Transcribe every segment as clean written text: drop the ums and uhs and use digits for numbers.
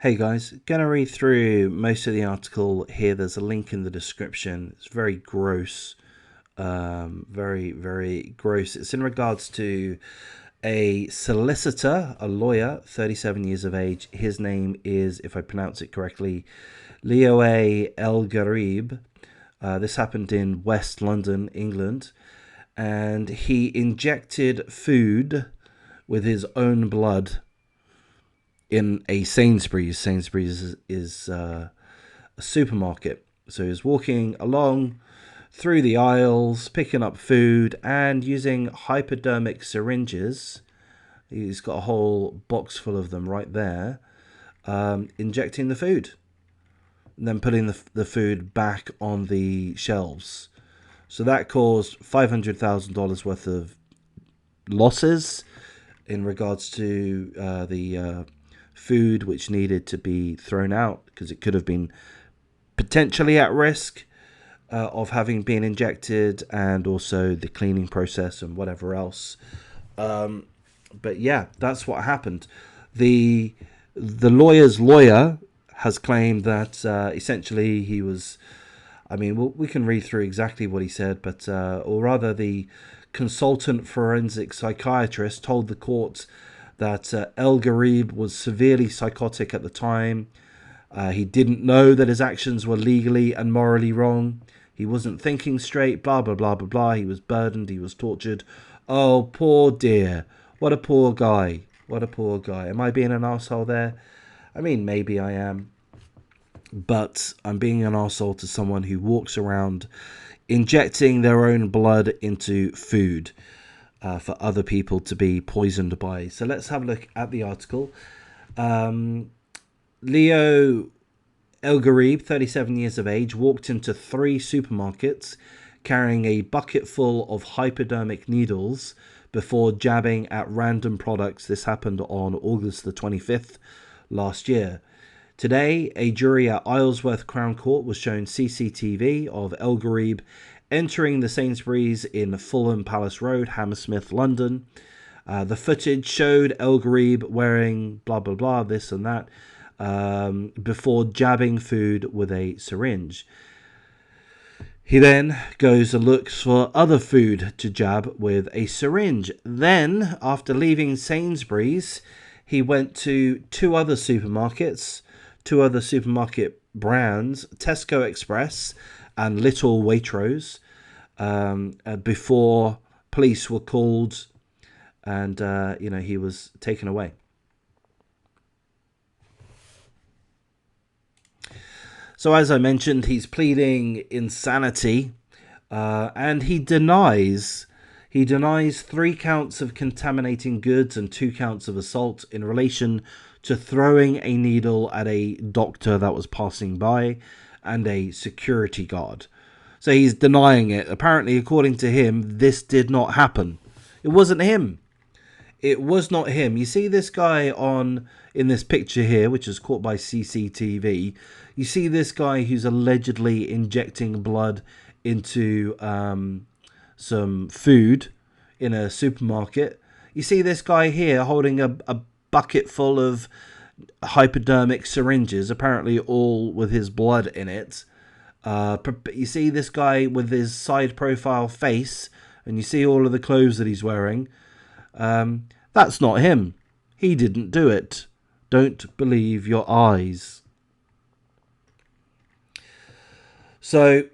Hey guys, gonna read through most of the article here. There's a link in the description. It's very gross, very gross. It's in regards to a solicitor, a lawyer, 37 years of age. His name is, if I pronounce it correctly, Leo El Garib. This happened in West London, England, and he injected food with his own blood in a Sainsbury's. Sainsbury's is a supermarket. So he was walking along through the aisles, picking up food and using hypodermic syringes. He's got a whole box full of them right there, injecting the food and then putting the food back on the shelves. So that caused $500,000 worth of losses in regards to the food which needed to be thrown out because it could have been potentially at risk of having been injected, and also the cleaning process and whatever else. But yeah, that's what happened. The lawyer's lawyer has claimed that essentially he was, I mean, we can read through exactly what he said, but or rather the consultant forensic psychiatrist told the court that El Garib was severely psychotic at the time. He didn't know that his actions were legally and morally wrong. He wasn't thinking straight, blah, blah, blah, blah, blah. He was burdened. He was tortured. Oh, poor dear. What a poor guy. What a poor guy. Am I being an arsehole there? I mean, maybe I am. But I'm being an arsehole to someone who walks around injecting their own blood into food for other people to be poisoned by. So let's have a look at the article. Leo El Garib, 37 years of age, walked into 3 supermarkets carrying a bucket full of hypodermic needles before jabbing at random products. This happened on August the 25th last year. Today, a jury at Isleworth Crown Court was shown CCTV of El Garib entering the Sainsbury's in Fulham Palace Road, Hammersmith, London. The footage showed El Garib wearing blah, blah, blah, this and that, before jabbing food with a syringe. He then goes and looks for other food to jab with a syringe. Then, after leaving Sainsbury's, he went to two other supermarket brands, Tesco Express and Little Waitrose, before police were called and he was taken away. So as I mentioned, he's pleading insanity, and he denies 3 counts of contaminating goods and 2 counts of assault in relation to throwing a needle at a doctor that was passing by and a security guard. So he's denying it. Apparently, according to him, this did not happen. It wasn't him. It was not him. You see this guy in this picture here, which is caught by CCTV. You see this guy who's allegedly injecting blood into some food in a supermarket. You see this guy here holding a bucket full of hypodermic syringes, apparently all with his blood in it. You see this guy with his side profile face, and you see all of the clothes that he's wearing. That's not him. He didn't do it. Don't believe your eyes. So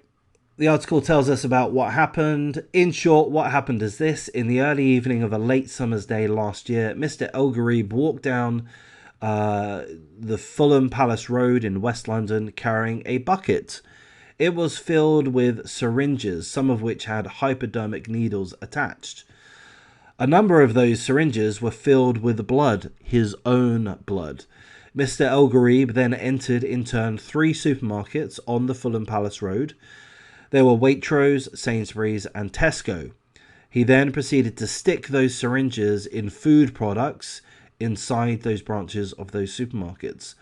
the article tells us about what happened. In short, what happened is this. In the early evening of a late summer's day last year, Mr. El Garib walked down the Fulham Palace Road in West London carrying a bucket. It was filled with syringes, some of which had hypodermic needles attached. A number of those syringes were filled with blood, his own blood. Mr. El Garib then entered in turn 3 supermarkets on the Fulham Palace Road. There were Waitrose, Sainsbury's and Tesco. He then proceeded to stick those syringes in food products inside those branches of those supermarkets.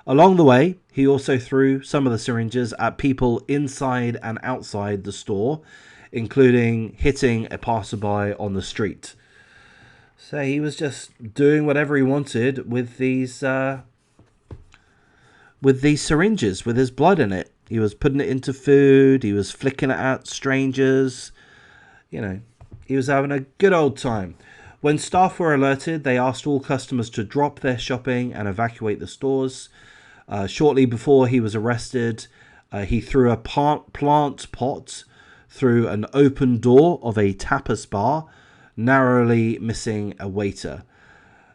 Along the way, he also threw some of the syringes at people inside and outside the store, including hitting a passerby on the street. So he was just doing whatever he wanted with these with these syringes with his blood in it. He was putting it into food. He was flicking it at strangers. You know, he was having a good old time. When staff were alerted, they asked all customers to drop their shopping and evacuate the stores. Shortly before he was arrested, he threw a plant pot through an open door of a tapas bar, narrowly missing a waiter.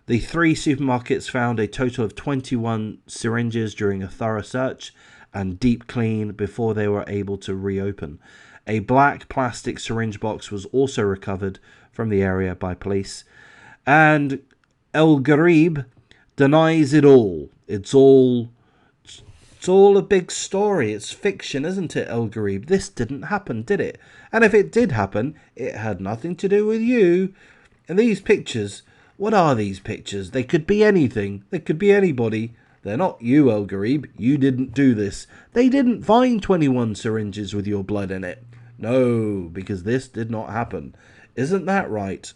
The 3 supermarkets found a total of 21 syringes during a thorough search and deep clean before they were able to reopen. A black plastic syringe box was also recovered from the area by police. And El Garib denies it all. It's all a big story. It's fiction, isn't it, El Garib? This didn't happen, did it? And if it did happen, it had nothing to do with you. And these pictures, what are these pictures? They could be anything. They could be anybody. They're not you, El Garib. You didn't do this. They didn't find 21 syringes with your blood in it. No, because this did not happen. Isn't that right?